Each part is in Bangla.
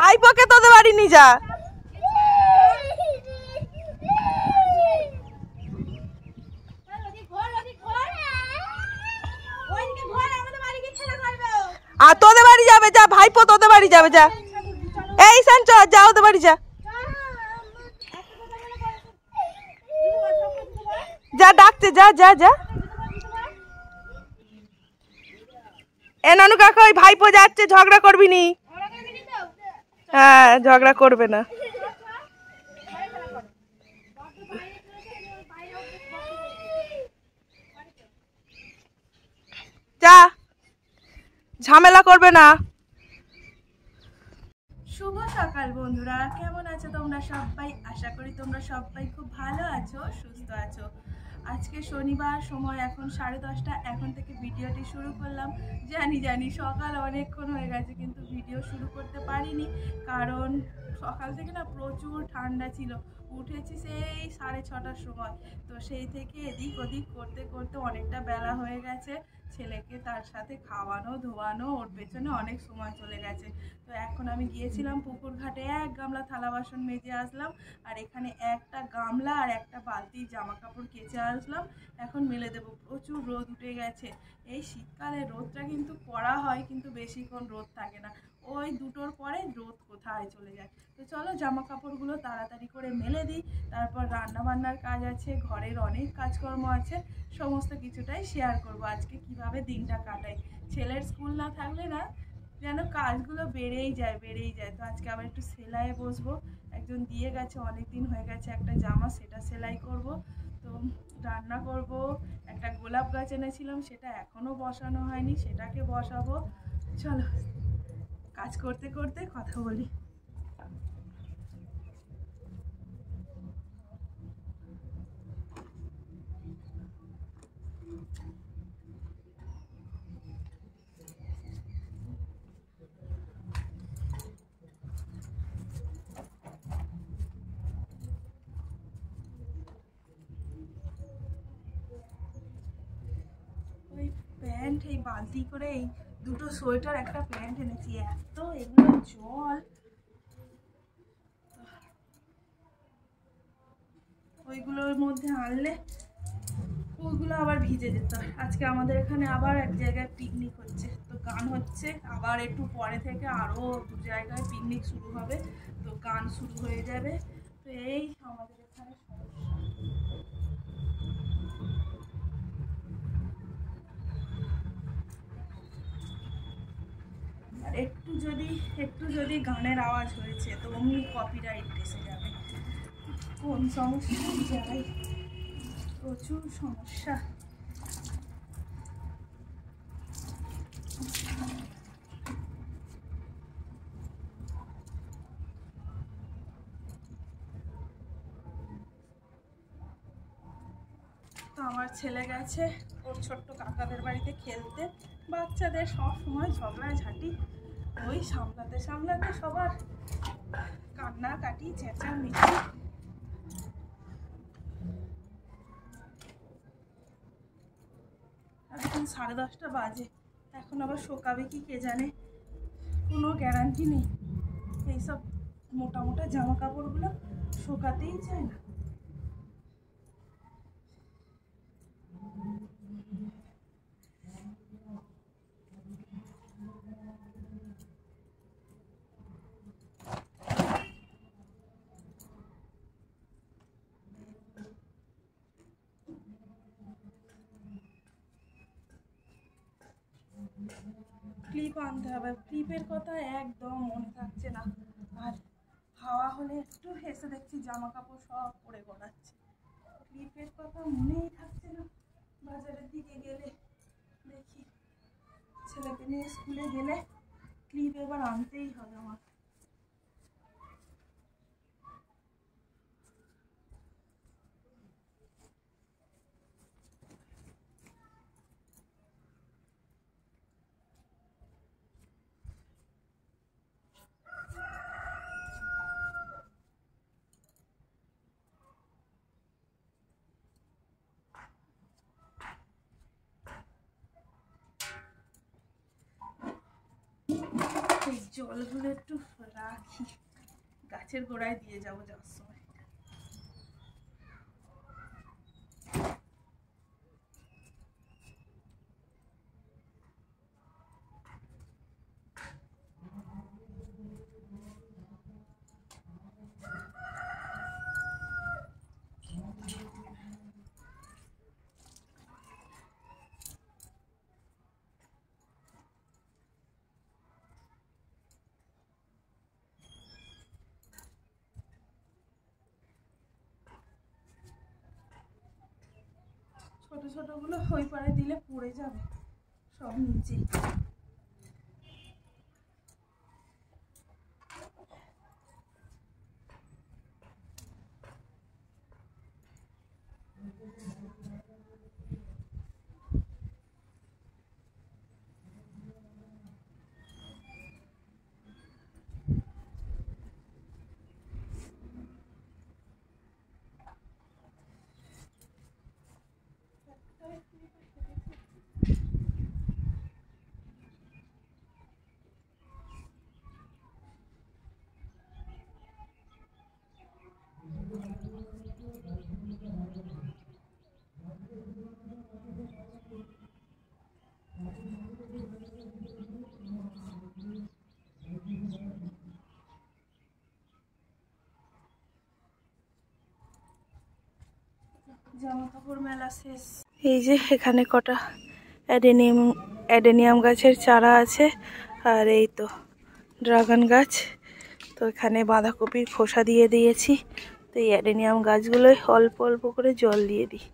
ভাইপোকে তোদের বাড়ি নিয়ে যা। আর তোদের বাড়ি যাবে যা, ভাইপো তোদের বাড়ি যাবে যা। এই শান চ, যা ওদের বাড়ি যা, যা ডাকতে যা যা যা। এ নানু কাকা ওই ভাইপো যাচ্ছে, ঝগড়া করবি নি। হ্যাঁ ঝগড়া করবে না। যা, ঝামেলা করবে না। শুভ সকাল বন্ধুরা, কেমন আছো তোমরা সবাই? আশা করি তোমরা সবাই খুব ভালো আছো, সুস্থ আছো। আজকে শনিবার, সময় এখন 10:30। এখন থেকে ভিডিওটি শুরু করলাম। জানি সকাল অনেকক্ষণ হয়ে গেছে, কিন্তু ভিডিও শুরু করতে পারিনি, কারণ সকাল থেকে না প্রচুর ঠান্ডা ছিল। উঠেছি সেই 6:30টার সময়, তো সেই থেকে এদিক ওদিক করতে করতে অনেকটা বেলা হয়ে গেছে। ছেলেকে তার সাথে খাওয়ানো ধোয়ানো, ওর পেছনে অনেক সময় চলে গেছে। তো এখন আমি গিয়েছিলাম পুকুর ঘাটে, 1 গামলা থালা বাসন মেজে আসলাম, আর এখানে একটা গামলা আর একটা বালতি জামা কাপড় কেচে আসলাম। এখন মেলে দেবো। প্রচুর রোদ উঠে গেছে। এই শীতকালে রোদটা কিন্তু কড়া হয়, কিন্তু বেশিক্ষণ রোদ থাকে না। ওই 2টোর পরে রোদ কোথায় চলে যায়। তো চলো জামা কাপড়গুলো তাড়াতাড়ি করে মেলে দিই, তারপর রান্না বান্নার কাজ আছে, ঘরের অনেক কাজকর্ম আছে, সমস্ত কিছুটাই শেয়ার করব। আজকে কিভাবে দিনটা কাটাই। ছেলের স্কুল না থাকলে না যেন কাজগুলো বেড়েই যায়। তো আজকে আবার একটু সেলাইয়ে বসবো। একজন দিয়ে গেছে, অনেক দিন হয়ে গেছে একটা জামা, সেটা সেলাই করব। তো রান্না করব। একটা গোলাপ গাছ এনেছিলাম, সেটা এখনো বসানো হয়নি, সেটাকে বসাবো। চলো কাজ করতে করতে কথা বলি। প্যান্ট এই বালতি করে, এই 2টো সোয়েটার একটা প্যান্ট এনেছি, এত এগুলো জল, ওইগুলোর মধ্যে আনলে ওইগুলো আবার ভিজে যেত। আজকে আমাদের এখানে আবার এক জায়গায় পিকনিক হচ্ছে, তো গান হচ্ছে। আবার একটু পরে থেকে আরও 2 জায়গায় পিকনিক শুরু হবে, তো গান শুরু হয়ে যাবে। তো এই আমাদের এখানে আর একটু যদি গানের আওয়াজ হয়েছে তো অমনি কপিরাইট এসে যাবে। কোন সমস্যা যায়, প্রচুর সমস্যা। তো আমার ছেলে গেছে ওর ছোট্ট কাকাদের বাড়িতে খেলতে। বাচ্চাদের সব সময় ঝগড়াঝাটি, ওই সামলাতে সবার কান্নাকাটি, চেঁচামেচি। এখন 10:30 বাজে, এখন আবার শোকাবে কি কে জানে, কোনো গ্যারান্টি নেই। এইসব মোটা জামা কাপড়গুলো শোকাতেই চায় না। ক্লিপ আনতে হবে, ক্লিপের কথা একদম মনে থাকছে না। আর হাওয়া হলে একটু হেসে দেখছি জামা কাপড় সব পরে গড়াচ্ছে। ক্লিপের কথা মনেই থাকছে না। বাজারের দিকে গেলে দেখি, ছেলেকে নিয়ে স্কুলে গেলে ক্লিপ এবার আনতেই হবে আমার। জলগুলো একটু রাখি, গাছের গোড়ায় দিয়ে যাবো যাওয়ার সময়। ছোট ছোট গুলো ওই পারে দিলে পড়ে যাবে সব নিচে। জামা কাপড় মেলা শেষ। এই যে এখানে কটা অ্যাডেনিয়াম গাছের চারা আছে, আর এই তো ড্রাগন গাছ। তো এখানে বাঁধাকপির খোসা দিয়ে দিয়েছি। তো এই অ্যাডেনিয়াম গাছগুলোয় অল্প অল্প করে জল দিয়ে দিই,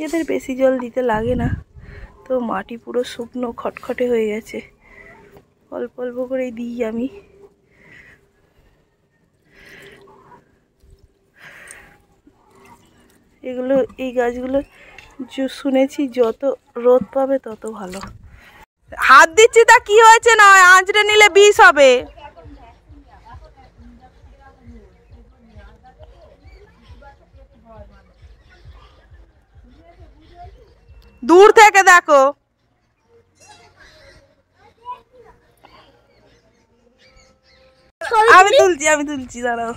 এদের বেশি জল দিতে লাগে না। তো মাটি পুরো শুকনো খটখটে হয়ে গেছে, অল্প অল্প করেই দিই আমি। এগুলো, এই গাছগুলো শুনেছি যত রোদ পাবে তত ভালো। হাত দিচ্ছি তা কি হয়েছে, নয় আঁচড়ে নিলে বিষ হবে। দূর থেকে দেখো। আমি তুলছি দাঁড়াও।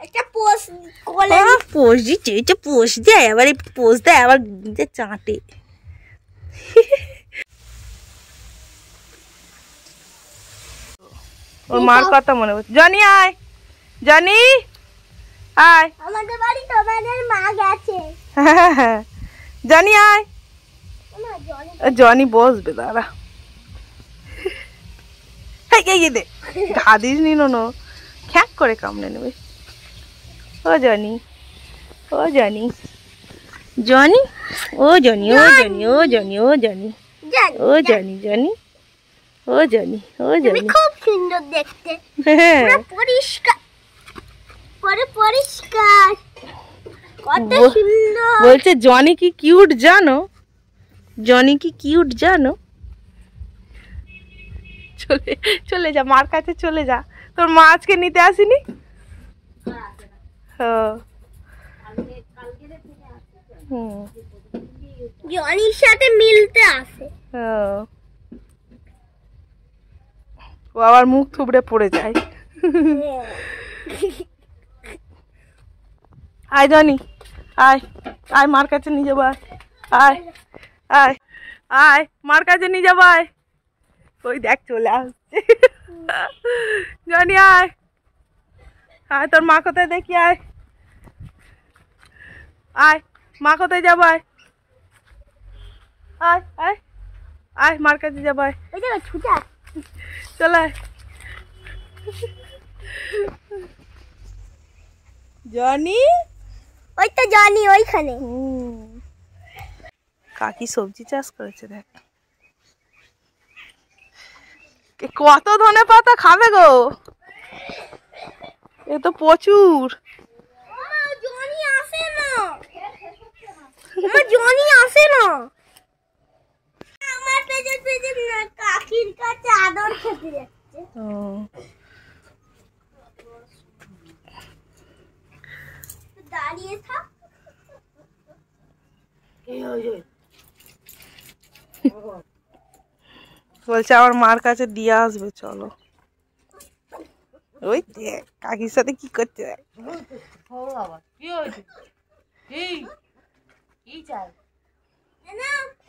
একটা পোস্ট কোলে পোস্ট দিচ্ছে, এটা পোস্ট দেয়, আবার এই পোস্ট দেয় আবার চাটে। ওর মার কথা মনে পড়ছে। জনি আয়, জনি আয়। আমাদের বাড়ি তোমাদের মা গেছে। জনি আয়। জনি বসবে দাঁড়া। দে ঘা দিস নি, নো খ্যাক করে কামড়ে নেবে। ও জনি, ও জনি, জনি, ও জনি, ও জনি, ও জনি, ও জনি, ও জনি, জনি, ও জনি, ও জনি। খুব সুন্দর দেখতে, পুরো পরিষ্কার, পুরো পরিষ্কার, কত সুন্দর। বলছে জনি কি কিউট জানো, জনি কি কিউট জানো। চলে চলে যা, মার কাছে চলে যা। তোর মা আজকে নিতে আসেনি? জনির সাথে মিলতে আসে। ও আবার মুখ থুবড়ে পড়ে যায়। আয় জনি, আয় আয়, মার কাছে নিয়ে যাবো। আয় আয় আয়, মার কাছে নিয়ে যাবো। আয়, ওই দেখ চলে আসছে। জনি আয়, আয় তোর মা কোথায় দেখি। আয় আয়, মা কোথায় যাবো। আয় আয় আয় আয়, মার কাছে যাবো। আয়, চল আয়। জনি, ওই তো জনি ওইখানে। কাকি সবজি চাষ করেছে দেখ। কত ধনে পাতা খাবে গো, এ তো প্রচুর। জনি আসে না, জনি আসে না। আমার পেছন পেছন কাকির কাছে আদর খেতে যাচ্ছে। দাঁড়িয়ে থাক। বলছে আমার মার কাছে দিয়ে আসবে, চলো। ওই দেখ কাকির সাথে কি করতে দেখ।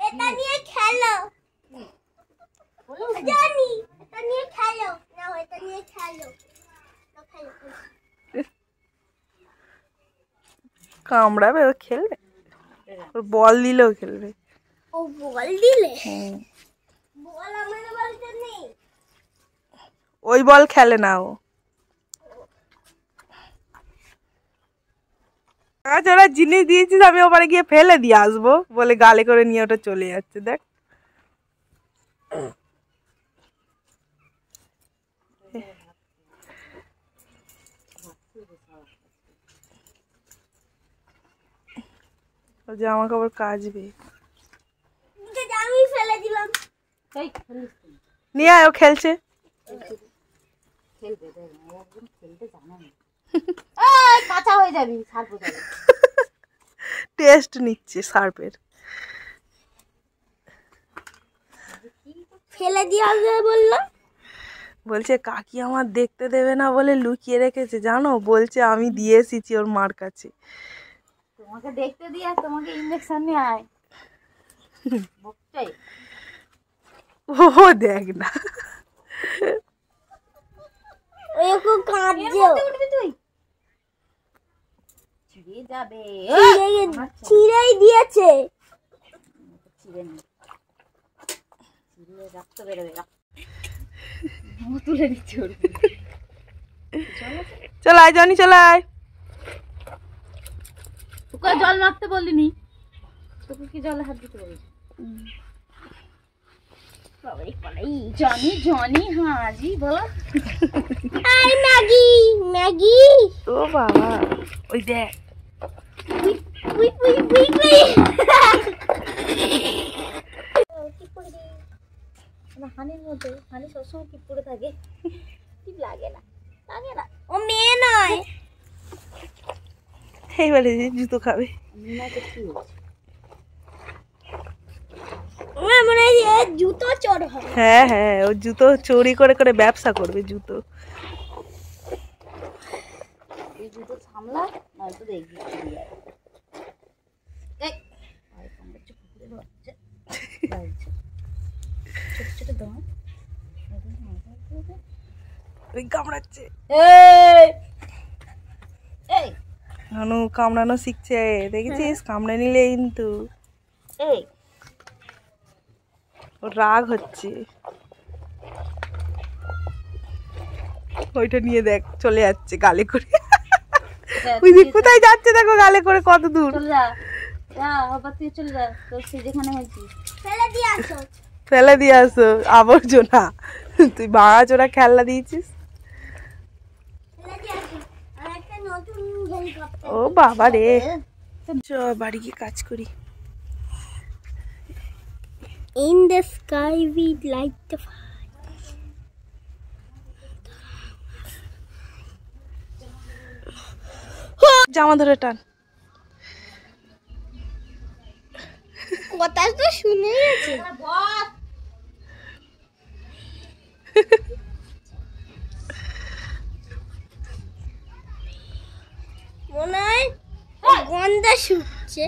এটা নিয়ে খেলো জানি, এটা নিয়ে খেলো না, এটা নিয়ে খেলো না, খেলো। কামড়াবে ও খেলবে, ওর বল দিলেও খেলবে। ও বল দিলে? বল আমার বাড়িতে নেই, ওই বল খেলে না ও। আচ্ছা ওরা জিনিস দিয়েছিস, আমি ওপারে গিয়ে ফেলে দিয়ে আসবো বলে গালে করে নিয়ে ওটা চলে যাচ্ছে। দেখ ও জামা কাপড় কাচবে, আমি ফেলে দিলাম। নিয়ে আয়, ও খেলছে। কাঁচা হয়ে যাবি, সার্প যাবে। টেস্ট নিচ্ছে সার্পের। ফেলে দিয়ে আসবে বললো। বলছে কাকি আমার দেখতে দেবে না বলে লুকিয়ে রেখেছে জানো, বলছে আমি দিয়ে এসেছি ওর মার কাছে। তোমাকে দেখতে দিয়ে তোমাকে ইনজেকশন নিয়ে আয়। ও দেখ না, ওকে কাঁদছে, উঠবি তুই, ছিড়ে যাবে, ছিড়েই দিয়েছে, ছিড়ে নি, ছিড়ে রক্ত বেরোবে, তুলে দিচ্ছে ওর। চল আয় জনি, চল আয়। তোকে জল মাখতে বলিনি, তোকে কি জলে হাত দিতে বলি? জনি জনি হাজি বলো। I Maggi Maggi. ও বাবা ওই দেখ, উই উই উই উই। হানির মধ্যে, হানি সবসময় কি পড়ে থাকে, ঠিক লাগে না, লাগে না। ও মেয়ে নয়, এইবারে জুতো খাবে। মনে হয় জুতো চোর হবে। হ্যাঁ হ্যাঁ, ও জুতো চুরি করে করে ব্যবসা করবে জুতো। এই জুতো সামলা নয়তো দেখবি ছোট ছোট দাঁত ওই কামড়াচ্ছে, এই নানু কামড়ানো শিখছে, দেখেছিস কামড়ে নিলে কিন্তু এই ওর রাগ হচ্ছে। ওইটা নিয়ে দেখ চলে যাচ্ছে গালে করে। ওই দিক কোথায় যাচ্ছে দেখো, গালে করে কত দূর। চলে যা, যা আবার তুই চলে যা, তোর সে যেখানে হয়েছিস ফেলে দিয়ে আসো, ফেলে দিয়ে আসো আবর্জনা। তুই ভাঙা চোরা খেলনা দিয়েছিস। ও বাবা রে, চ বাড়ি গিয়ে কাজ করি। In the sky we light the fire. জামা ধরে টান। কথা তো শুনে গেছে। মনে হয় গন্ধ শুকছে।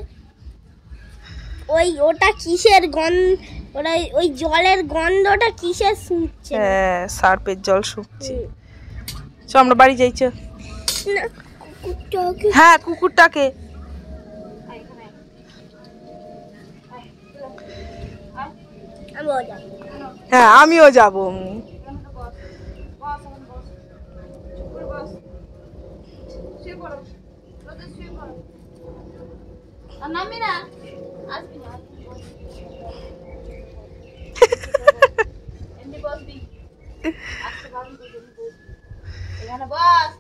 ওটা কিসের গন্ধ, ওটা ওই জলের গন্ধটা কিসের শুকছে? হ্যাঁ সার্পের জল শুকছে। চ আমরা বাড়ি যাই চ। না কুকুরটাকে, হ্যাঁ কুকুরটাকে। হ্যাঁ আমিও যাবো। নামবি না, আসবি না, এমনি বসবি, আসতে পারবি এখানে বস।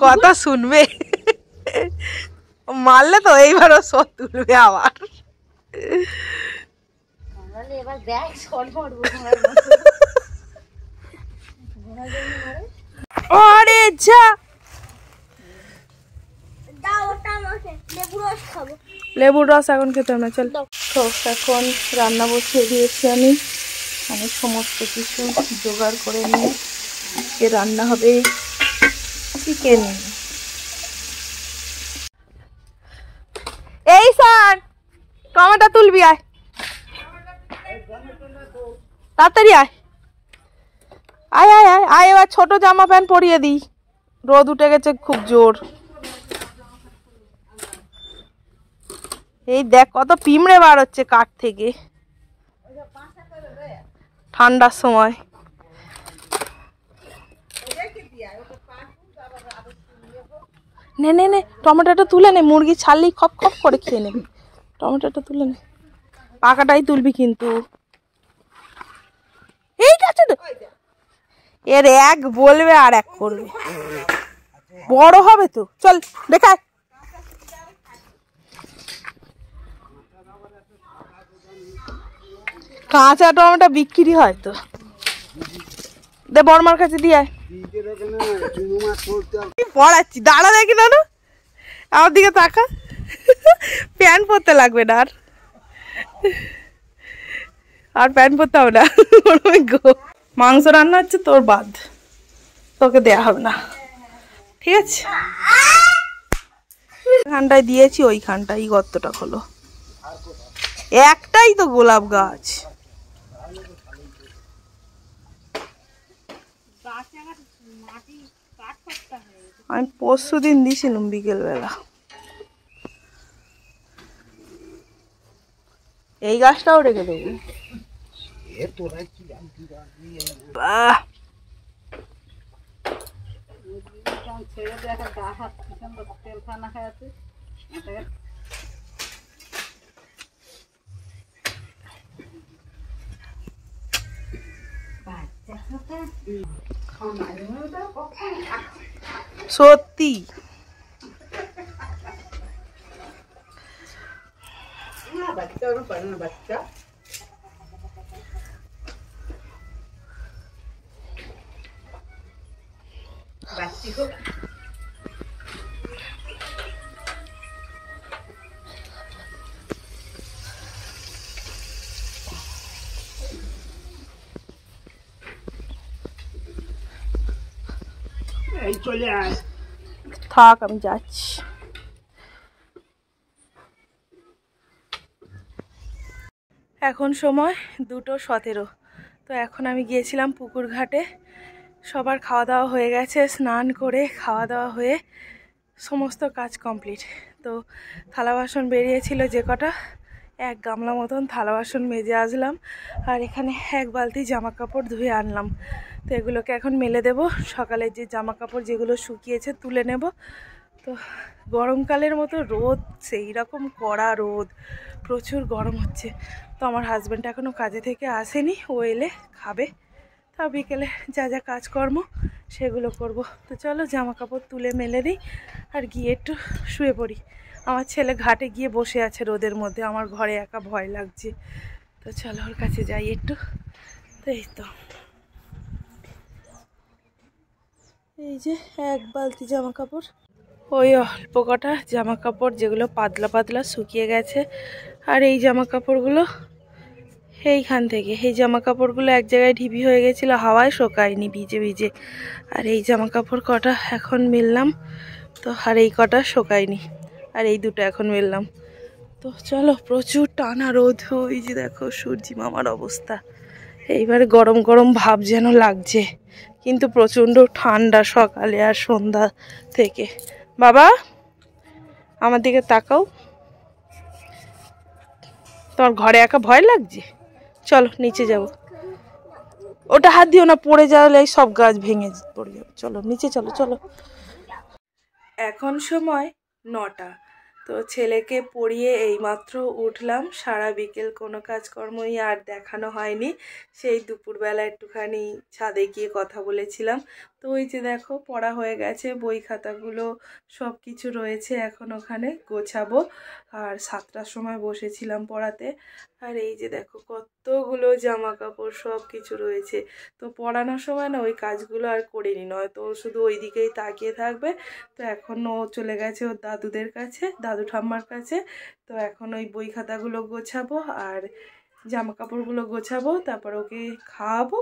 কথা শুনবে, মারলে তো এইবারও সব তুলবে আবার। এবার দেখ শর্ট মারবো। আরে যা, লেবুর রস এখন খেতে হবে না। চল তো এখন রান্না বসিয়ে দিয়েছি আমি সমস্ত কিছু জোগাড় করে নিয়ে আজকে রান্না হবে চিকেন। এই স্যার টমেটো তুলবি, আয় তাড়াতাড়ি আয় আয় আয় আয় আয়। এবার ছোট জামা প্যান্ট পরিয়ে দিই, রোদ উঠে গেছে খুব জোর। এই দেখ কত পিঁমড়ে বার হচ্ছে কাঠ থেকে ঠান্ডার সময়। নে নে নে টমেটোটা তুলে নে, মুরগি ছাড়লেই খপ খপ করে খেয়ে নেবে। টমেটোটা তুলে নে, পাকাটাই তুলবি কিন্তু। এই আছে তো, এর এক বলবে আর এক করবে, বড় হবে তো। চল দেখায়। কাঁচা টমেটো বিক্রি হয় তো, দে বড়মার কাছে দিয়ে পড়াচ্ছি। দাঁড়া দেখি না, আমার দিকে তাকা। প্যান্ট পরতে লাগবে না আর প্যান্ট পরতে হবে না। মাংস রান্না হচ্ছে তোর বাদ, তোকে দেয়া হবে না, ঠিক আছে? খানটায় দিয়েছি, ওইখানটাই গর্তটা খোলো। একটাই তো গোলাপ গাছ। আমি পরশু দিন দিয়েছিলাম বিকেল বেলা। এই গাছটাও রেখে দেবো। বাহ, সত্যি থাক, আমি যাচ্ছি। এখন সময় 2:17। তো এখন আমি গিয়েছিলাম পুকুর ঘাটে। সবার খাওয়া দাওয়া হয়ে গেছে, স্নান করে খাওয়া দাওয়া হয়ে সমস্ত কাজ কমপ্লিট। তো থালা বাসন বেরিয়েছিল যে কটা, এক গামলা মতন থালা বাসন মেজে আসলাম। আর এখানে এক বালতি জামা কাপড় ধুয়ে আনলাম। তো এগুলোকে এখন মেলে দেব। সকালের যে জামা কাপড় যেগুলো শুকিয়েছে তুলে নেব। তো গরমকালের মতো রোদ, সেই রকম কড়া রোদ, প্রচুর গরম হচ্ছে। তো আমার হাজব্যান্ড এখনও কাজে থেকে আসেনি, ও এলে খাবে। তা বিকেলে যা যা কাজকর্ম সেগুলো করব। তো চলো জামা কাপড় তুলে মেলে দিই আর গিয়ে একটু শুয়ে পড়ি। আমার ছেলে ঘাটে গিয়ে বসে আছে রোদের মধ্যে, আমার ঘরে একা ভয় লাগছে। তো চলো ওর কাছে যাই একটু। তো এই তো, এই যে এক বালতি জামা কাপড়, ওই অল্প কটা জামা কাপড় যেগুলো পাতলা পাতলা শুকিয়ে গেছে। আর এই জামা কাপড়গুলো এইখান থেকে, এই জামা কাপড়গুলো এক জায়গায় ঢিবি হয়ে গেছিলো, হাওয়ায় শোকায়নি, ভিজে ভিজে। আর এই জামা কাপড় কটা এখন মেললাম। তো আর এই কটা শোকায়নি, আর এই দুটো এখন মেললাম। তো চলো, প্রচুর টানা রোদ। ওই যে দেখো সূর্যি মামার অবস্থা। এইবারে গরম গরম ভাব যেন লাগছে, কিন্তু প্রচণ্ড ঠান্ডা সকালে আর সন্ধ্যা থেকে। বাবা আমার দিকে তাকাও, তোমার ঘরে একা ভয় লাগছে? চলো নিচে যাব। ওটা হাত দিও না, পড়ে যাওয়ালে সব গাছ ভেঙে পড়ে যাবে। চলো নিচে চলো চলো। এখন সময় 9টা। তো ছেলেকে পড়িয়ে এইমাত্র উঠলাম। সারা বিকেল কোনো কাজকর্মই আর দেখানো হয়নি। সেই দুপুরবেলা একটুখানি ছাদে গিয়ে কথা বলেছিলাম। তো ওই যে দেখো পড়া হয়ে গেছে, বই খাতাগুলো সব কিছু রয়েছে, এখন ওখানে গোছাবো। আর 7টার সময় বসেছিলাম পড়াতে। আর এই যে দেখো কতগুলো জামা কাপড় সব কিছু রয়েছে। তো পড়ানোর সময় না ওই কাজগুলো আর করিনি, নয়তো ও শুধু ওই দিকেই তাকিয়ে থাকবে। তো এখন ও চলে গেছে ওর দাদুদের কাছে, দাদু ঠাম্মার কাছে। তো এখন ওই বই খাতাগুলো গোছাবো আর জামা কাপড়গুলো গোছাবো, তারপর ওকে খাওয়াবো।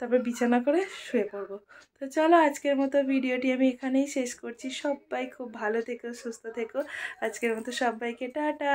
তারপর বিছানা করে শুয়ে পড়বো। তো চলো আজকের মতো ভিডিওটি আমি এখানেই শেষ করছি। সবাই খুব ভালো থেকো, সুস্থ থেকো। আজকের মতো সবাইকে টাটা।